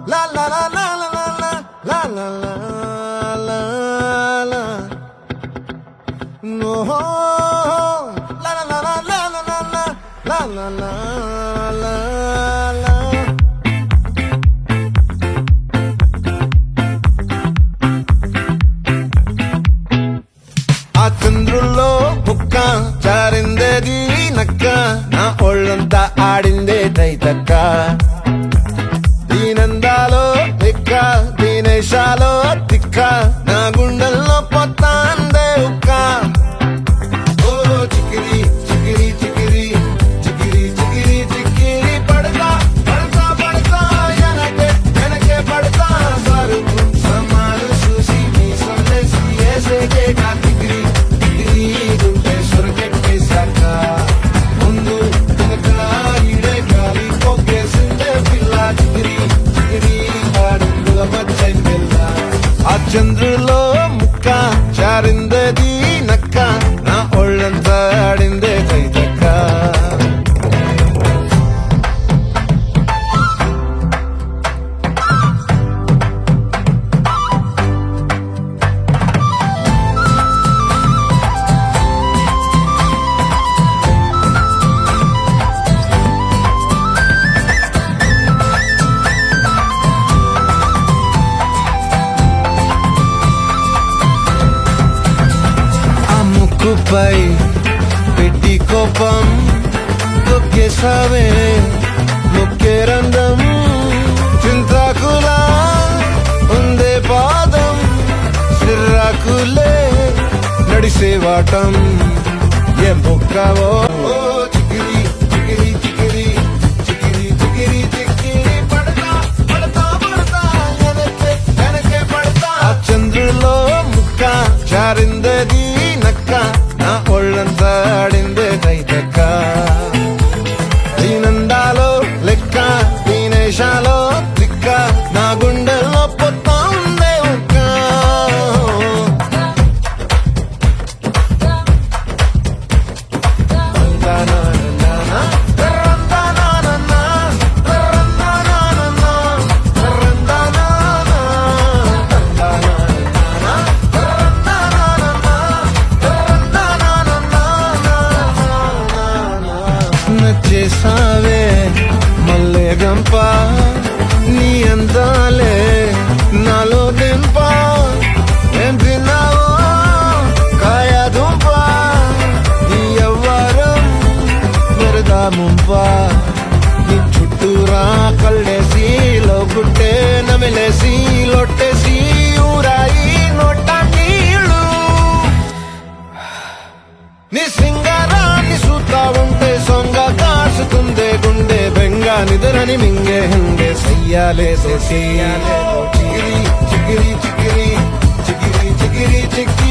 La la la la la la la la la la la. No. La la la la la la la la la la la la. ఆ చంద్రుల్లో బుక్క చారిందేది నక్క నా ఒళ్ళంతా ఆడిందే తైతక్క దీనందాలో తిక్క దీనేశాలో తిక్క నా గుండెల్లో పొత్తాందే ఉక్క ఓ చికిరి చికిరి చికిరి చికిరి చికిరి చికిరి పడతా పడతా పడతా ఎనకే ఎనకే పడతా సరుకు సమాలు చూసి మీ సొల్లేసి ఏసేకే నా చికిరి చికిరి గుండె సొరకెట్టేశాక ముందు వెనక ఈడే గాలి పొగ్గేసిందే పిల్ల చికిరి చికిరి ఆడుగుల మధ్య పిల్ల ఆ చంద్రులో ముక్క చారిందది నక్క నా ఒళ్ళంతా ఆడిందే తైతక్క ఆ ముక్కుపై పెట్టి కోపం తొక్కేసావే ముక్కే రంధ్రం చింతాకులా ఉందే పాదం సిర్రాకులే నడిసేవాటం ఏ ముక్కవో చికిరి చికిరి చికిరి చికిరి చికిరి చికిరి పడతా పడతా పడతా వెనకే వెనకే పడతా ఆ చంద్రులో ముక్క చారిందది నక్క నా ఒళ్ళంతా ఆడిందే తైతక్క దీనందాలో లెక్క దీనేశాలో తిక్క నా గుండెల్లో పొత్తా ఉందే ఉక్క నచ్చేసావే మల్లె గంప నీ అందాలే నాలో దింప ఏం తిన్నావో కాయ దుంప నీ ఎవ్వరం మెరదా ముంప నీ చుట్టూరా కళ్ళేసి లోగుట్టే నమిలేసి లొట్టేసి ఊరాయి నోట నీళ్ళు నీ సింగారాన్ని చూస్తా ఉంటే సొంగ కాసుకుందే గుండె బెంగ నిద్రని మింగే హంగే సయ్యాలే చికిరి చికిరి చికిరి చికిరి చికిరి చికిరి